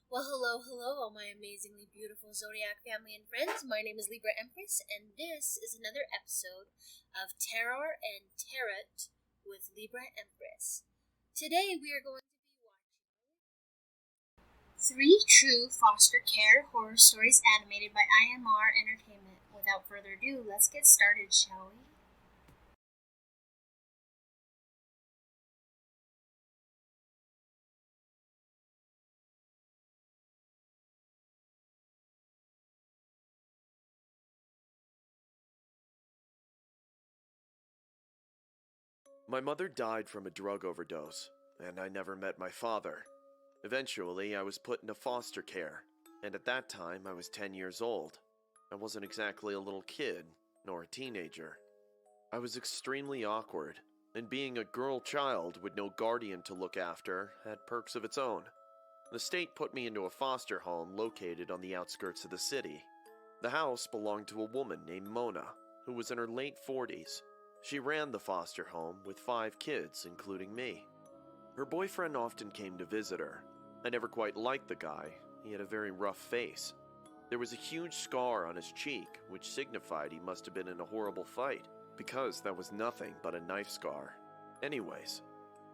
Well, hello, all my amazingly beautiful zodiac family and friends. My name is Libra Empress, and this is another episode of Terror and Tarot with Libra Empress. Today, we are going to be watching 3 true foster care horror stories animated by IMR Entertainment. Without further ado, let's get started, shall we? My mother died from a drug overdose, and I never met my father. Eventually, I was put into foster care, and at that time I was 10 years old. I wasn't exactly a little kid, nor a teenager. I was extremely awkward, and being a girl child with no guardian to look after had perks of its own. The state put me into a foster home located on the outskirts of the city. The house belonged to a woman named Mona, who was in her late 40s. She ran the foster home with 5 kids, including me. Her boyfriend often came to visit her. I never quite liked the guy. He had a very rough face. There was a huge scar on his cheek, which signified he must have been in a horrible fight, because that was nothing but a knife scar. Anyways,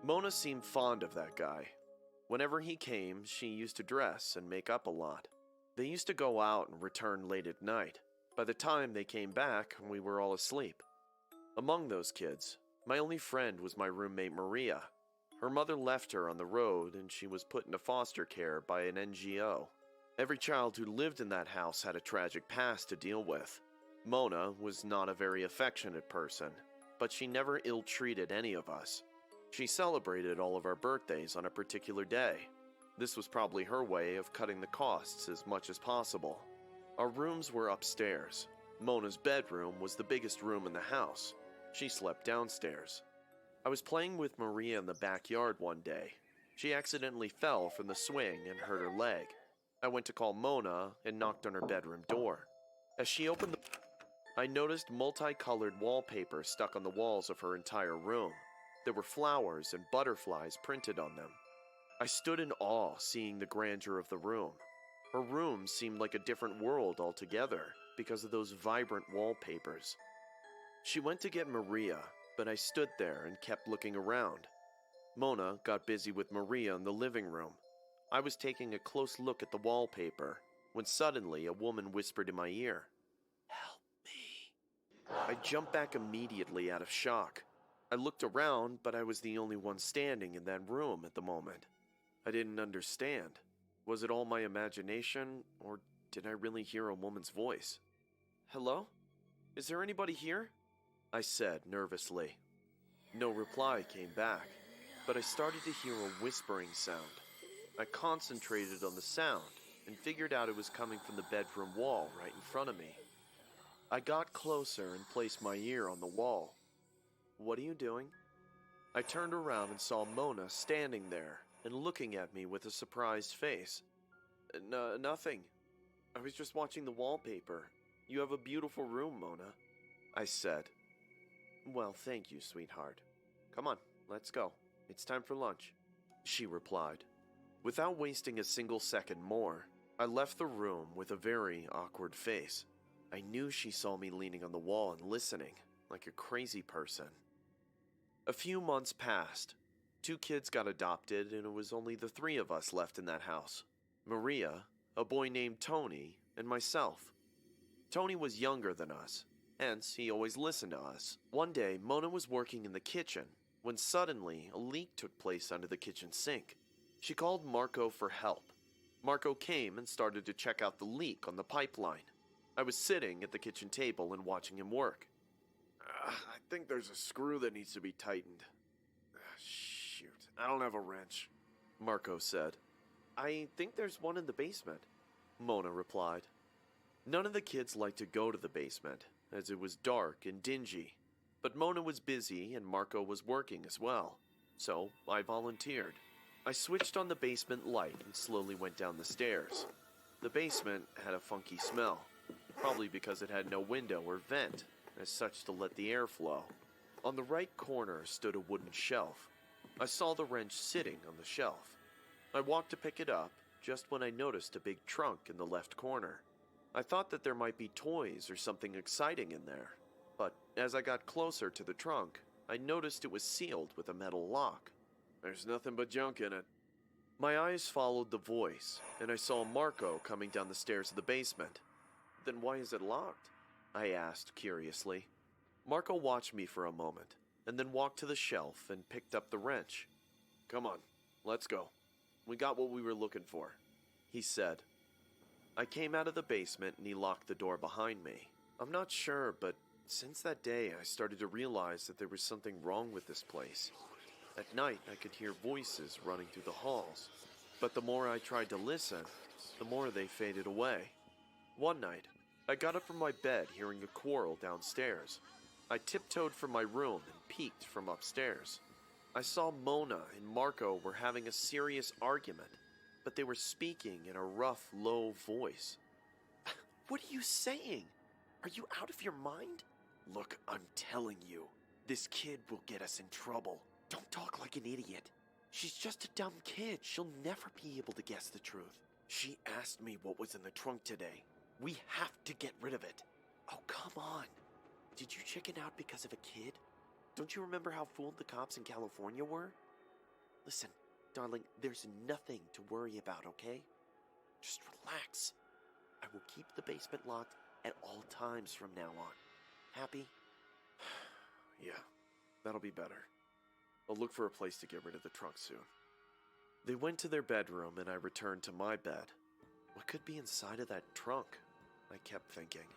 Mona seemed fond of that guy. Whenever he came, she used to dress and make up a lot. They used to go out and return late at night. By the time they came back, we were all asleep. Among those kids, my only friend was my roommate Maria. Her mother left her on the road and she was put into foster care by an NGO. Every child who lived in that house had a tragic past to deal with. Mona was not a very affectionate person, but she never ill-treated any of us. She celebrated all of our birthdays on a particular day. This was probably her way of cutting the costs as much as possible. Our rooms were upstairs. Mona's bedroom was the biggest room in the house. She slept downstairs. I was playing with Maria in the backyard one day. She accidentally fell from the swing and hurt her leg. I went to call Mona and knocked on her bedroom door. As she opened I noticed multicolored wallpaper stuck on the walls of her entire room. There were flowers and butterflies printed on them. I stood in awe seeing the grandeur of the room. Her room seemed like a different world altogether because of those vibrant wallpapers. She went to get Maria, but I stood there and kept looking around. Mona got busy with Maria in the living room. I was taking a close look at the wallpaper when suddenly a woman whispered in my ear, "Help me." I jumped back immediately out of shock. I looked around, but I was the only one standing in that room at the moment. I didn't understand. Was it all my imagination, or did I really hear a woman's voice? "Hello? Is there anybody here?" I said nervously. No reply came back, but I started to hear a whispering sound. I concentrated on the sound and figured out it was coming from the bedroom wall right in front of me. I got closer and placed my ear on the wall. "What are you doing?" I turned around and saw Mona standing there and looking at me with a surprised face. Nothing. I was just watching the wallpaper. You have a beautiful room, Mona," I said. "Well, thank you, sweetheart. Come on, let's go. It's time for lunch," she replied. Without wasting a single second more, I left the room with a very awkward face. I knew she saw me leaning on the wall and listening, like a crazy person. A few months passed. 2 kids got adopted, and it was only the 3 of us left in that house. Maria, a boy named Tony, and myself. Tony was younger than us, hence he always listened to us. One day, Mona was working in the kitchen when suddenly a leak took place under the kitchen sink. She called Marco for help. Marco came and started to check out the leak on the pipeline. I was sitting at the kitchen table and watching him work. "I think there's a screw that needs to be tightened." "Shoot, I don't have a wrench," Marco said. "I think there's one in the basement," Mona replied. None of the kids liked to go to the basement, as it was dark and dingy. But Mona was busy and Marco was working as well, so I volunteered. I switched on the basement light and slowly went down the stairs. The basement had a funky smell, probably because it had no window or vent, as such to let the air flow. On the right corner stood a wooden shelf. I saw the wrench sitting on the shelf. I walked to pick it up, just when I noticed a big trunk in the left corner. I thought that there might be toys or something exciting in there, but as I got closer to the trunk, I noticed it was sealed with a metal lock. There's nothing but junk in it. My eyes followed the voice, and I saw Marco coming down the stairs of the basement. Then why is it locked? I asked curiously. Marco watched me for a moment, and then walked to the shelf and picked up the wrench. Come on, let's go. We got what we were looking for, he said. I came out of the basement and he locked the door behind me. I'm not sure, but since that day I started to realize that there was something wrong with this place. At night I could hear voices running through the halls, but the more I tried to listen, the more they faded away. One night, I got up from my bed hearing a quarrel downstairs. I tiptoed from my room and peeked from upstairs. I saw Mona and Marco were having a serious argument, but they were speaking in a rough, low voice. What are you saying? Are you out of your mind? Look, I'm telling you, this kid will get us in trouble. Don't talk like an idiot. She's just a dumb kid. She'll never be able to guess the truth. She asked me what was in the trunk today. We have to get rid of it. Oh, come on. Did you chicken out because of a kid? Don't you remember how fooled the cops in California were? Listen, darling, there's nothing to worry about, okay? Just relax. I will keep the basement locked at all times from now on. Happy? Yeah, that'll be better. I'll look for a place to get rid of the trunk soon. They went to their bedroom and I returned to my bed. What could be inside of that trunk? I kept thinking.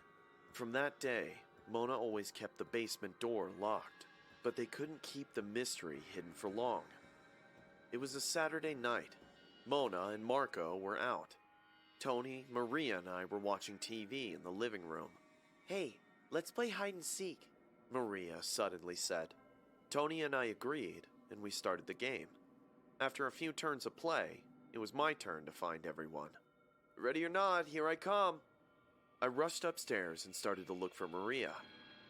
From that day, Mona always kept the basement door locked, but they couldn't keep the mystery hidden for long. It was a Saturday night. Mona and Marco were out. Tony, Maria, and I were watching TV in the living room. Hey, let's play hide and seek, Maria suddenly said. Tony and I agreed, and we started the game. After a few turns of play, it was my turn to find everyone. Ready or not, here I come. I rushed upstairs and started to look for Maria.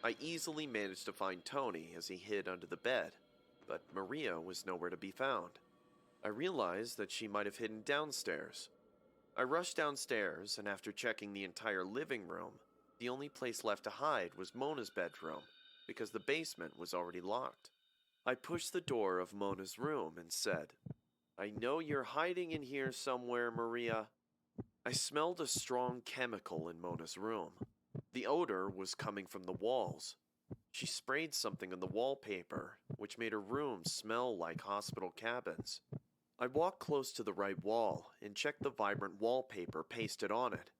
I easily managed to find Tony as he hid under the bed, but Maria was nowhere to be found. I realized that she might have hidden downstairs. I rushed downstairs, and after checking the entire living room, the only place left to hide was Mona's bedroom, because the basement was already locked. I pushed the door of Mona's room and said, I know you're hiding in here somewhere, Maria. I smelled a strong chemical in Mona's room. The odor was coming from the walls. She sprayed something on the wallpaper, which made her room smell like hospital cabins. I walked close to the right wall and checked the vibrant wallpaper pasted on it.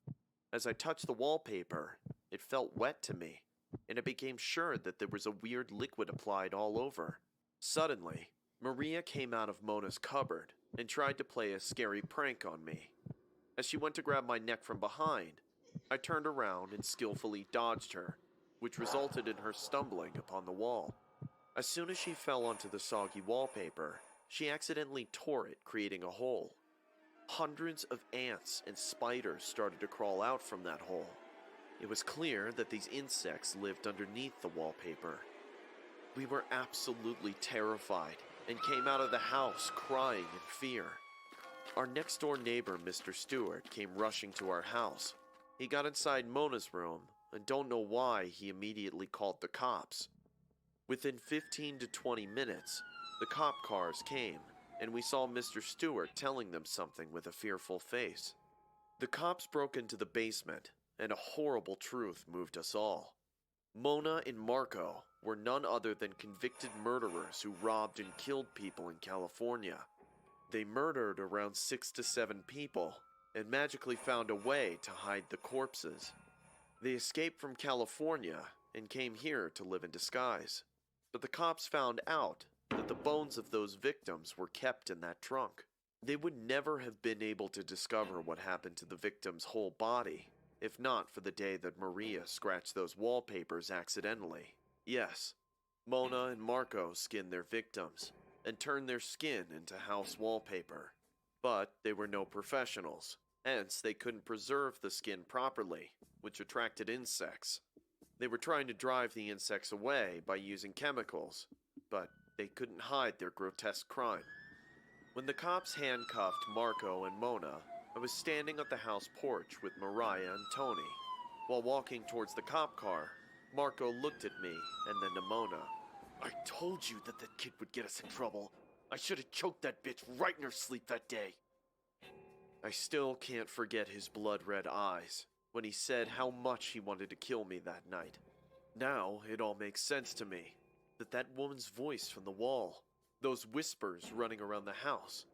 As I touched the wallpaper, it felt wet to me, and I became sure that there was a weird liquid applied all over. Suddenly, Maria came out of Mona's cupboard and tried to play a scary prank on me. As she went to grab my neck from behind, I turned around and skillfully dodged her, which resulted in her stumbling upon the wall. As soon as she fell onto the soggy wallpaper, she accidentally tore it, creating a hole. Hundreds of ants and spiders started to crawl out from that hole. It was clear that these insects lived underneath the wallpaper. We were absolutely terrified and came out of the house crying in fear. Our next-door neighbor, Mr. Stewart, came rushing to our house. He got inside Mona's room, and don't know why he immediately called the cops. Within 15 to 20 minutes, the cop cars came, and we saw Mr. Stewart telling them something with a fearful face. The cops broke into the basement, and a horrible truth moved us all. Mona and Marco were none other than convicted murderers who robbed and killed people in California. They murdered around 6 to 7 people, and magically found a way to hide the corpses. They escaped from California and came here to live in disguise. But the cops found out that the bones of those victims were kept in that trunk. They would never have been able to discover what happened to the victim's whole body, if not for the day that Maria scratched those wallpapers accidentally. Yes, Mona and Marco skinned their victims and turned their skin into house wallpaper. But they were no professionals, hence they couldn't preserve the skin properly, which attracted insects. They were trying to drive the insects away by using chemicals, but they couldn't hide their grotesque crime. When the cops handcuffed Marco and Mona, I was standing at the house porch with Mariah and Tony. While walking towards the cop car, Marco looked at me and then to Mona. I told you that kid would get us in trouble. I should have choked that bitch right in her sleep that day. I still can't forget his blood-red eyes when he said how much he wanted to kill me that night. Now it all makes sense to me. That woman's voice from the wall, those whispers running around the house.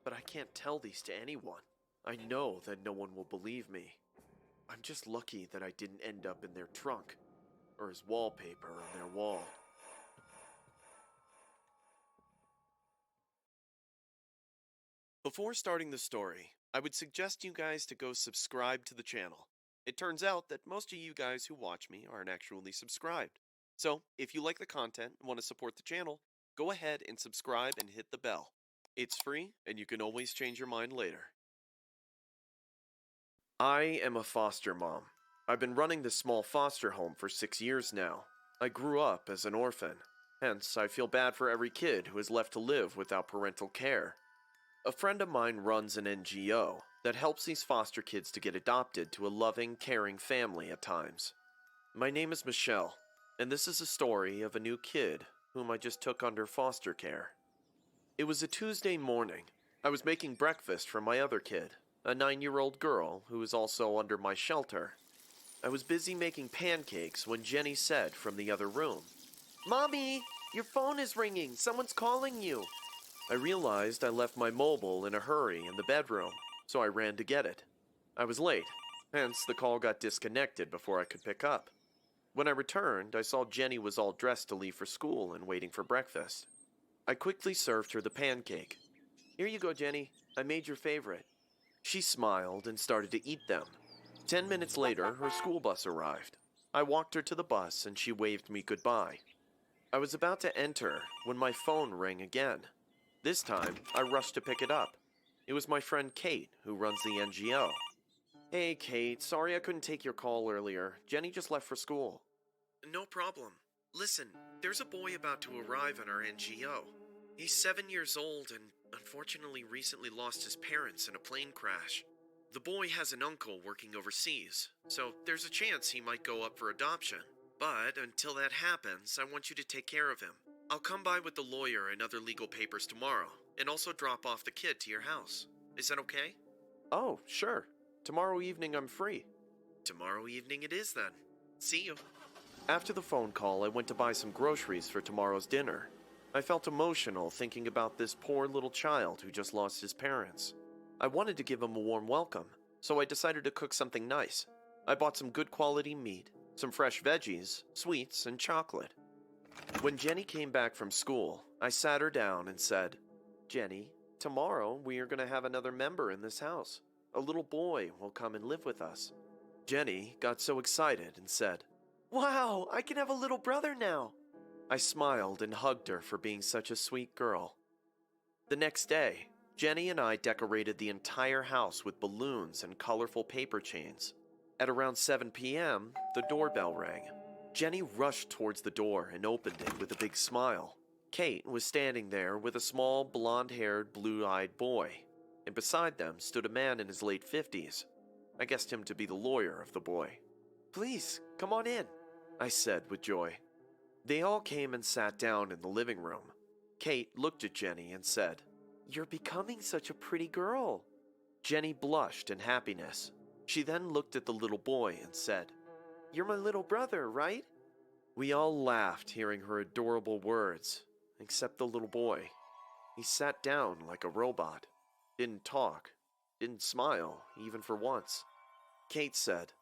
But I can't tell these to anyone. I know that no one will believe me. I'm just lucky that I didn't end up in their trunk, or as wallpaper on their wall. Before starting the story, I would suggest you guys to go subscribe to the channel. It turns out that most of you guys who watch me aren't actually subscribed. So, if you like the content and want to support the channel, go ahead and subscribe and hit the bell. It's free, and you can always change your mind later. I am a foster mom. I've been running this small foster home for 6 years now. I grew up as an orphan. Hence, I feel bad for every kid who is left to live without parental care. A friend of mine runs an NGO that helps these foster kids to get adopted to a loving, caring family at times. My name is Michelle, and this is a story of a new kid whom I just took under foster care. It was a Tuesday morning. I was making breakfast for my other kid, a 9-year-old girl who is also under my shelter. I was busy making pancakes when Jenny said from the other room, "Mommy, your phone is ringing. Someone's calling you." I realized I left my mobile in a hurry in the bedroom, so I ran to get it. I was late, hence the call got disconnected before I could pick up. When I returned, I saw Jenny was all dressed to leave for school and waiting for breakfast. I quickly served her the pancake. "Here you go, Jenny. I made your favorite." She smiled and started to eat them. 10 minutes later, her school bus arrived. I walked her to the bus and she waved me goodbye. I was about to enter when my phone rang again. This time, I rushed to pick it up. It was my friend Kate, who runs the NGO. "Hey, Kate, sorry I couldn't take your call earlier. Jenny just left for school." "No problem. Listen, there's a boy about to arrive in our NGO. He's 7 years old and unfortunately recently lost his parents in a plane crash. The boy has an uncle working overseas, so there's a chance he might go up for adoption. But until that happens, I want you to take care of him. I'll come by with the lawyer and other legal papers tomorrow, and also drop off the kid to your house. Is that okay?" "Oh, sure. Tomorrow evening I'm free." "Tomorrow evening it is then. See you." After the phone call, I went to buy some groceries for tomorrow's dinner. I felt emotional thinking about this poor little child who just lost his parents. I wanted to give him a warm welcome, so I decided to cook something nice. I bought some good quality meat, some fresh veggies, sweets, and chocolate. When Jenny came back from school, I sat her down and said, "Jenny, tomorrow we are going to have another member in this house. A little boy will come and live with us." Jenny got so excited and said, "Wow, I can have a little brother now." I smiled and hugged her for being such a sweet girl. The next day, Jenny and I decorated the entire house with balloons and colorful paper chains. At around 7 p.m., the doorbell rang. Jenny rushed towards the door and opened it with a big smile. Kate was standing there with a small, blonde-haired, blue-eyed boy, and beside them stood a man in his late 50s. I guessed him to be the lawyer of the boy. "Please, come on in," I said with joy. They all came and sat down in the living room. Kate looked at Jenny and said, "You're becoming such a pretty girl." Jenny blushed in happiness. She then looked at the little boy and said, "You're my little brother, right?" We all laughed hearing her adorable words, except the little boy. He sat down like a robot, didn't talk, didn't smile, even for once. Kate said,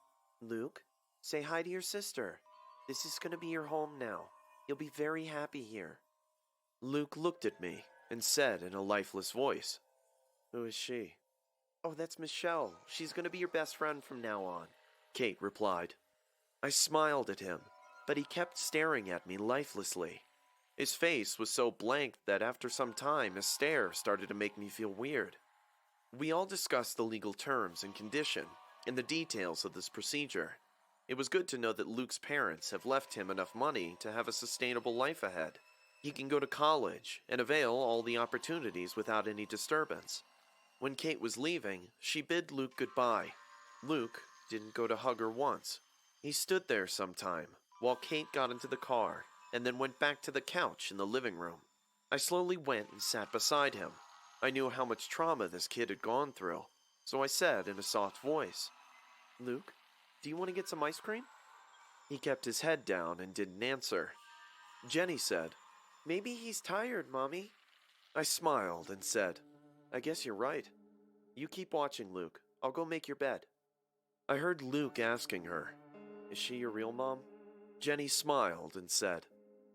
"Luke, say hi to your sister. This is going to be your home now. You'll be very happy here." Luke looked at me and said in a lifeless voice, "Who is she?" "Oh, that's Michelle. She's going to be your best friend from now on," Kate replied. I smiled at him, but he kept staring at me lifelessly. His face was so blank that after some time his stare started to make me feel weird. We all discussed the legal terms and condition and the details of this procedure. It was good to know that Luke's parents have left him enough money to have a sustainable life ahead. He can go to college and avail all the opportunities without any disturbance. When Kate was leaving, she bid Luke goodbye. Luke didn't go to hug her once. He stood there some time while Kate got into the car and then went back to the couch in the living room. I slowly went and sat beside him. I knew how much trauma this kid had gone through, so I said in a soft voice, "Luke, do you want to get some ice cream?" He kept his head down and didn't answer. Jenny said, "Maybe he's tired, Mommy." I smiled and said, "I guess you're right. You keep watching, Luke. I'll go make your bed." I heard Luke asking her, "Is she your real mom?" Jenny smiled and said,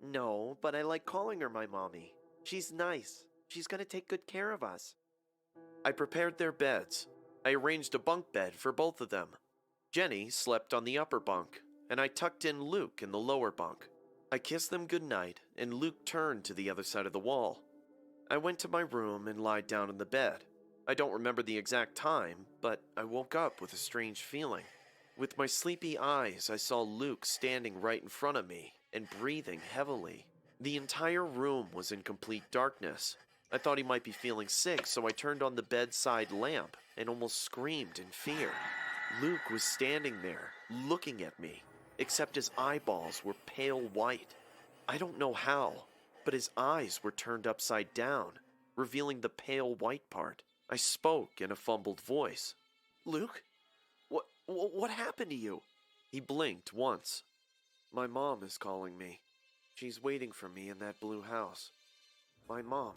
"No, but I like calling her my mommy. She's nice. She's going to take good care of us." I prepared their beds. I arranged a bunk bed for both of them. Jenny slept on the upper bunk, and I tucked in Luke in the lower bunk. I kissed them goodnight, and Luke turned to the other side of the wall. I went to my room and lied down in the bed. I don't remember the exact time, but I woke up with a strange feeling. With my sleepy eyes, I saw Luke standing right in front of me and breathing heavily. The entire room was in complete darkness. I thought he might be feeling sick, so I turned on the bedside lamp and almost screamed in fear. Luke was standing there, looking at me, except his eyeballs were pale white. I don't know how, but his eyes were turned upside down, revealing the pale white part. I spoke in a fumbled voice. "Luke, what happened to you?" He blinked once. "My mom is calling me. She's waiting for me in that blue house. My mom.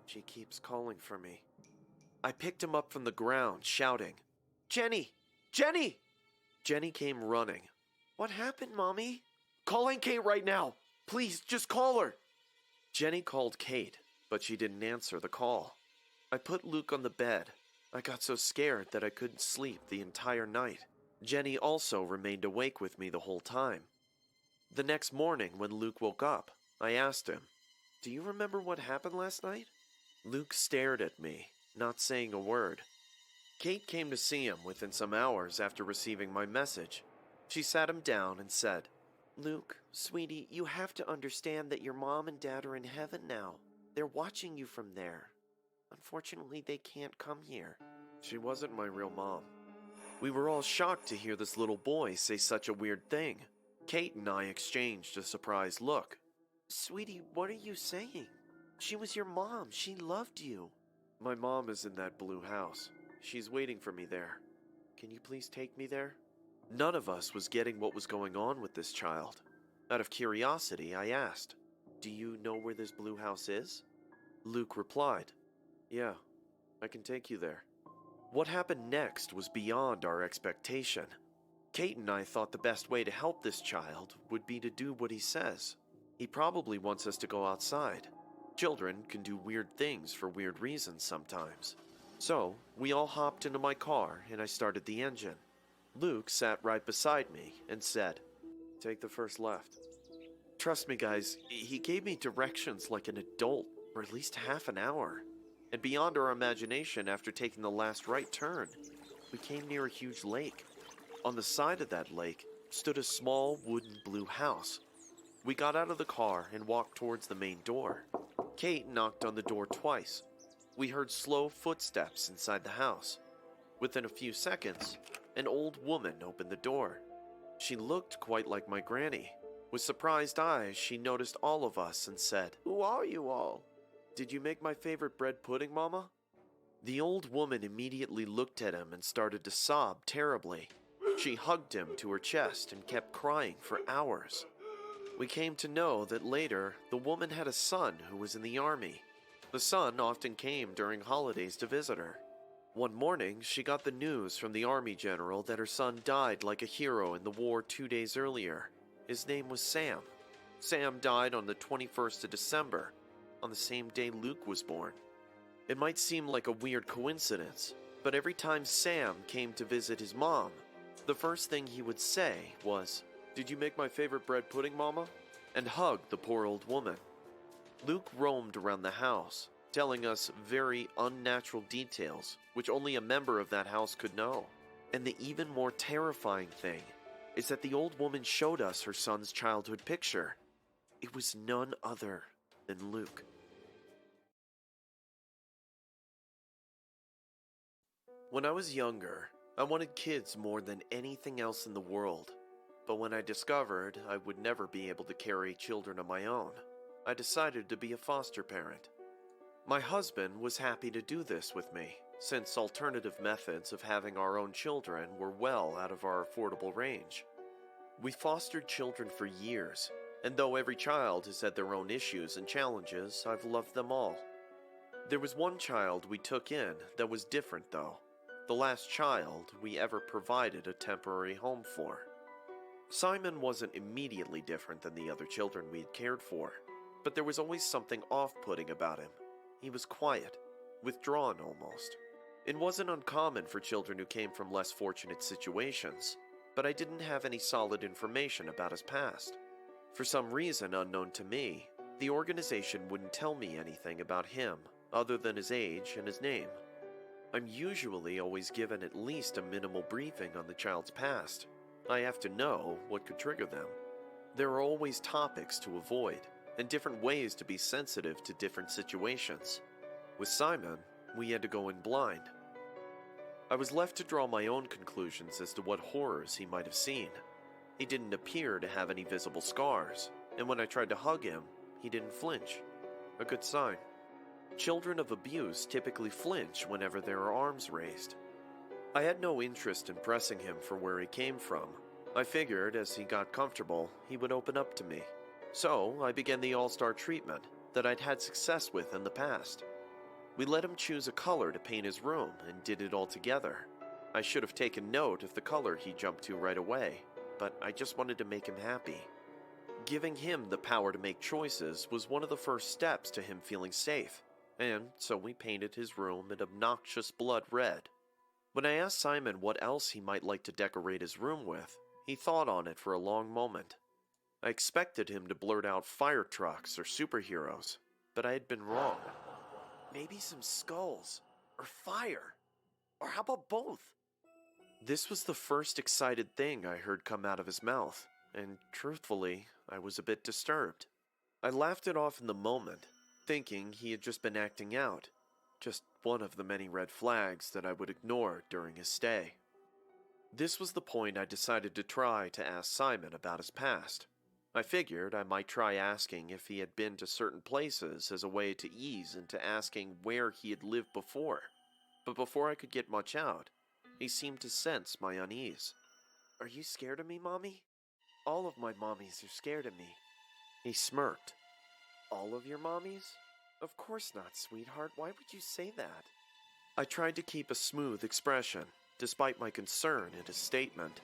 She keeps calling for me." I picked him up from the ground, shouting, "Jenny! Jenny!" Jenny came running. "What happened, Mommy?" "Calling Kate right now! Please, just call her!" Jenny called Kate, but she didn't answer the call. I put Luke on the bed. I got so scared that I couldn't sleep the entire night. Jenny also remained awake with me the whole time. The next morning, when Luke woke up, I asked him, "Do you remember what happened last night?" Luke stared at me, not saying a word. Kate came to see him within some hours after receiving my message. She sat him down and said, "Luke, sweetie, you have to understand that your mom and dad are in heaven now. They're watching you from there. Unfortunately, they can't come here." She wasn't my real mom. We were all shocked to hear this little boy say such a weird thing. Kate and I exchanged a surprised look. "Sweetie, what are you saying? She was your mom. She loved you." "My mom is in that blue house. She's waiting for me there. Can you please take me there?" None of us was getting what was going on with this child. Out of curiosity, I asked, "Do you know where this blue house is?" Luke replied, "Yeah, I can take you there." What happened next was beyond our expectation. Kate and I thought the best way to help this child would be to do what he says. He probably wants us to go outside. Children can do weird things for weird reasons sometimes. So, we all hopped into my car and I started the engine. Luke sat right beside me and said, "Take the first left." Trust me, guys, he gave me directions like an adult for at least half an hour. And beyond our imagination, after taking the last right turn, we came near a huge lake. On the side of that lake stood a small wooden blue house. We got out of the car and walked towards the main door. Kate knocked on the door twice. We heard slow footsteps inside the house. Within a few seconds, an old woman opened the door. She looked quite like my granny. With surprised eyes, she noticed all of us and said, "Who are you all? Did you make my favorite bread pudding, Mama?" The old woman immediately looked at him and started to sob terribly. She hugged him to her chest and kept crying for hours. We came to know that later, the woman had a son who was in the army. The son often came during holidays to visit her. One morning, she got the news from the army general that her son died like a hero in the war 2 days earlier. His name was Sam. Sam died on the 21st of December, on the same day Luke was born. It might seem like a weird coincidence, but every time Sam came to visit his mom, the first thing he would say was, "Did you make my favorite bread pudding, Mama?" and hug the poor old woman. Luke roamed around the house, telling us very unnatural details which only a member of that house could know. And the even more terrifying thing is that the old woman showed us her son's childhood picture. It was none other than Luke. When I was younger, I wanted kids more than anything else in the world. But when I discovered I would never be able to carry children of my own, I decided to be a foster parent. My husband was happy to do this with me, since alternative methods of having our own children were well out of our affordable range. We fostered children for years, and though every child has had their own issues and challenges, I've loved them all. There was one child we took in that was different though. The last child we ever provided a temporary home for. Simon wasn't immediately different than the other children we had cared for, but there was always something off-putting about him. He was quiet, withdrawn almost. It wasn't uncommon for children who came from less fortunate situations, but I didn't have any solid information about his past. For some reason unknown to me, the organization wouldn't tell me anything about him other than his age and his name. I'm usually always given at least a minimal briefing on the child's past. I have to know what could trigger them. There are always topics to avoid, and different ways to be sensitive to different situations. With Simon, we had to go in blind. I was left to draw my own conclusions as to what horrors he might have seen. He didn't appear to have any visible scars, and when I tried to hug him, he didn't flinch. A good sign. Children of abuse typically flinch whenever there are arms raised. I had no interest in pressing him for where he came from. I figured as he got comfortable, he would open up to me. So I began the all-star treatment that I'd had success with in the past. We let him choose a color to paint his room and did it all together. I should have taken note of the color he jumped to right away, but I just wanted to make him happy. Giving him the power to make choices was one of the first steps to him feeling safe, and so we painted his room an obnoxious blood red. When I asked Simon what else he might like to decorate his room with, he thought on it for a long moment. I expected him to blurt out fire trucks or superheroes, but I had been wrong. Maybe some skulls, or fire, or how about both? This was the first excited thing I heard come out of his mouth, and truthfully, I was a bit disturbed. I laughed it off in the moment, thinking he had just been acting out, just one of the many red flags that I would ignore during his stay. This was the point I decided to try to ask Simon about his past. I figured I might try asking if he had been to certain places as a way to ease into asking where he had lived before. But before I could get much out, he seemed to sense my unease. "Are you scared of me, Mommy? All of my mommies are scared of me." He smirked. "All of your mommies? Of course not, sweetheart. Why would you say that?" I tried to keep a smooth expression, despite my concern at his statement.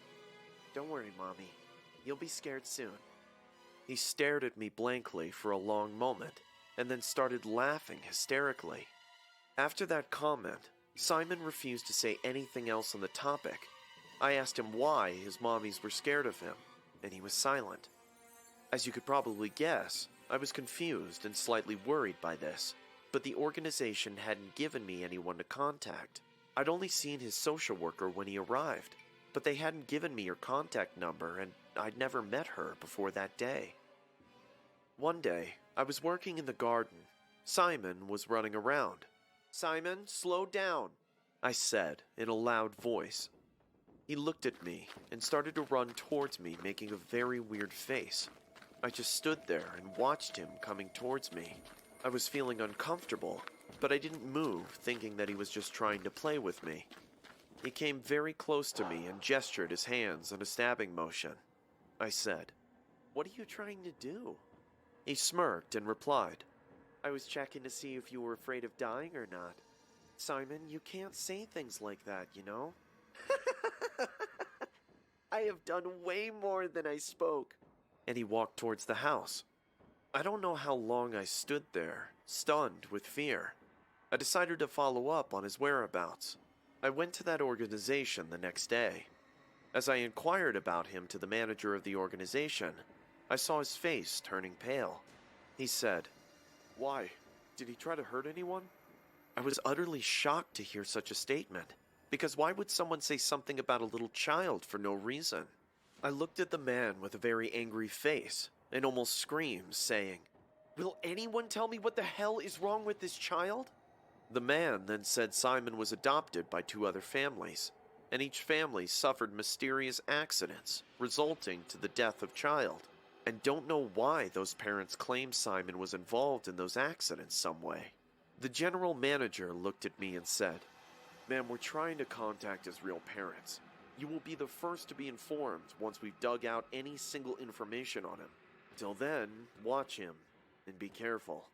"Don't worry, Mommy. You'll be scared soon." He stared at me blankly for a long moment, and then started laughing hysterically. After that comment, Simon refused to say anything else on the topic. I asked him why his mommies were scared of him, and he was silent. As you could probably guess, I was confused and slightly worried by this, but the organization hadn't given me anyone to contact. I'd only seen his social worker when he arrived, but they hadn't given me her contact number, and I'd never met her before that day. One day, I was working in the garden. Simon was running around. "Simon, slow down," I said in a loud voice. He looked at me and started to run towards me, making a very weird face. I just stood there and watched him coming towards me. I was feeling uncomfortable, but I didn't move, thinking that he was just trying to play with me. He came very close to me and gestured his hands in a stabbing motion. I said, "What are you trying to do?" He smirked and replied, "I was checking to see if you were afraid of dying or not. Simon, you can't say things like that, you know?" "I have done way more than I spoke." And he walked towards the house. I don't know how long I stood there, stunned with fear. I decided to follow up on his whereabouts. I went to that organization the next day. As I inquired about him to the manager of the organization, I saw his face turning pale. He said, "Why? Did he try to hurt anyone?" I was utterly shocked to hear such a statement, because why would someone say something about a little child for no reason? I looked at the man with a very angry face and almost screamed, saying, "Will anyone tell me what the hell is wrong with this child?" The man then said Simon was adopted by 2 other families, and each family suffered mysterious accidents resulting to the death of child, and don't know why those parents claim Simon was involved in those accidents some way. The general manager looked at me and said, "Ma'am, we're trying to contact his real parents. You will be the first to be informed once we've dug out any single information on him. Till then, watch him and be careful."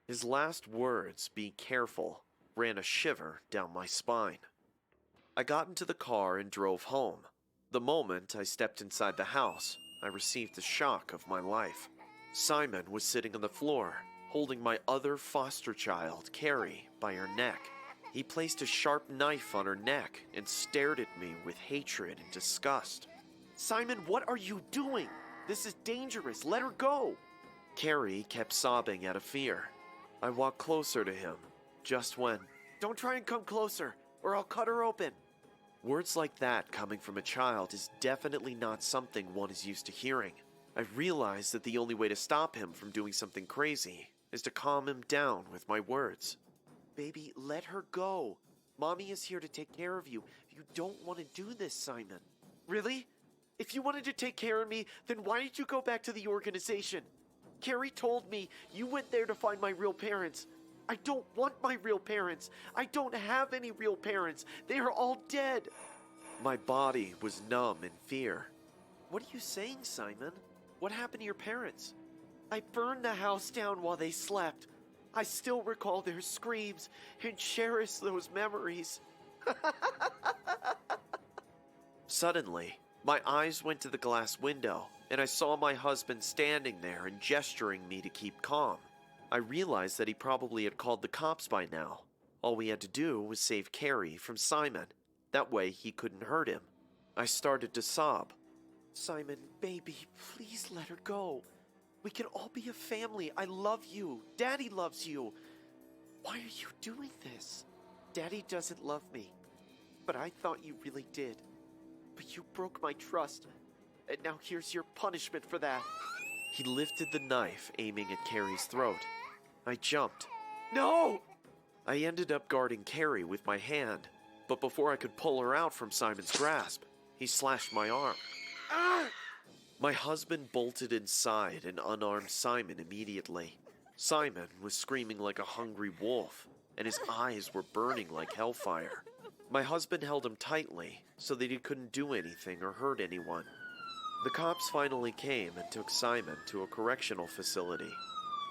His last words, "be careful," ran a shiver down my spine. I got into the car and drove home. The moment I stepped inside the house, I received the shock of my life. Simon was sitting on the floor, holding my other foster child, Carrie, by her neck. He placed a sharp knife on her neck and stared at me with hatred and disgust. "Simon, what are you doing? This is dangerous. Let her go." Carrie kept sobbing out of fear. I walked closer to him, just when, "Don't try and come closer, or I'll cut her open." Words like that coming from a child is definitely not something one is used to hearing. I realized that the only way to stop him from doing something crazy is to calm him down with my words. "Baby, let her go. Mommy is here to take care of you. You don't want to do this, Simon." "Really? If you wanted to take care of me, then why did you go back to the organization? Carrie told me you went there to find my real parents. I don't want my real parents. I don't have any real parents. They are all dead." My body was numb in fear. "What are you saying, Simon? What happened to your parents?" "I burned the house down while they slept. I still recall their screams and cherish those memories." Suddenly, my eyes went to the glass window, and I saw my husband standing there and gesturing me to keep calm. I realized that he probably had called the cops by now. All we had to do was save Carrie from Simon. That way he couldn't hurt him. I started to sob. "Simon, baby, please let her go. We can all be a family. I love you. Daddy loves you. Why are you doing this? Daddy doesn't love me, but I thought you really did. But you broke my trust, and now here's your punishment for that." He lifted the knife, aiming at Carrie's throat. I jumped. "No!" I ended up guarding Carrie with my hand, but before I could pull her out from Simon's grasp, he slashed my arm. Ah! My husband bolted inside and unarmed Simon immediately. Simon was screaming like a hungry wolf, and his eyes were burning like hellfire. My husband held him tightly so that he couldn't do anything or hurt anyone. The cops finally came and took Simon to a correctional facility.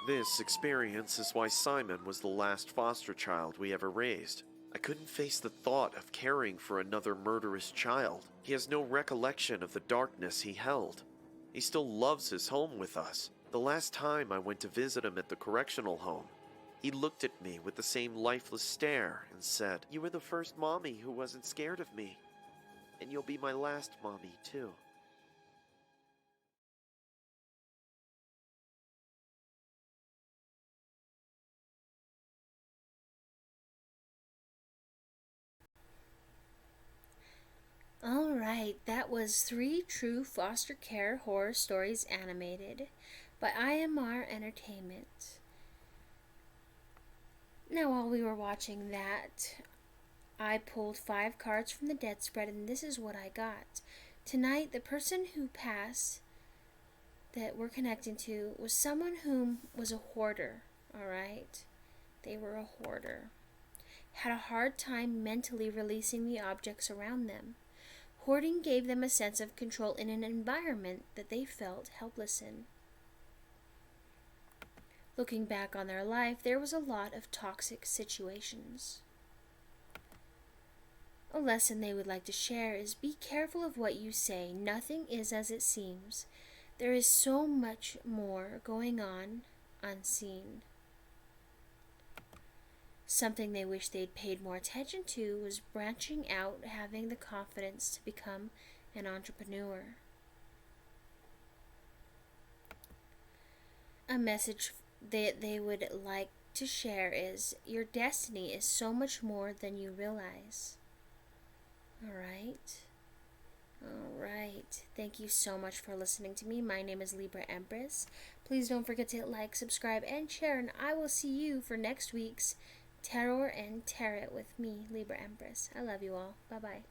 This experience is why Simon was the last foster child we ever raised. I couldn't face the thought of caring for another murderous child. He has no recollection of the darkness he held. He still loves his home with us. The last time I went to visit him at the correctional home, he looked at me with the same lifeless stare and said, "You were the first mommy who wasn't scared of me. And you'll be my last mommy, too." Alright, that was 3 true foster care horror stories animated by IMR Entertainment. Now, while we were watching that, I pulled 5 cards from the dead spread, and this is what I got. Tonight, the person who passed that we're connecting to was someone who was a hoarder, alright? They were a hoarder. Had a hard time mentally releasing the objects around them. Hoarding gave them a sense of control in an environment that they felt helpless in. Looking back on their life, there was a lot of toxic situations. A lesson they would like to share is be careful of what you say. Nothing is as it seems. There is so much more going on unseen. Something they wish they'd paid more attention to was branching out, having the confidence to become an entrepreneur. A message that they would like to share is your destiny is so much more than you realize. Alright. Thank you so much for listening to me. My name is Libra Empress. Please don't forget to hit like, subscribe, and share, and I will see you for next week's terror and tarot with me, Libra Empress. I love you all. Bye-bye.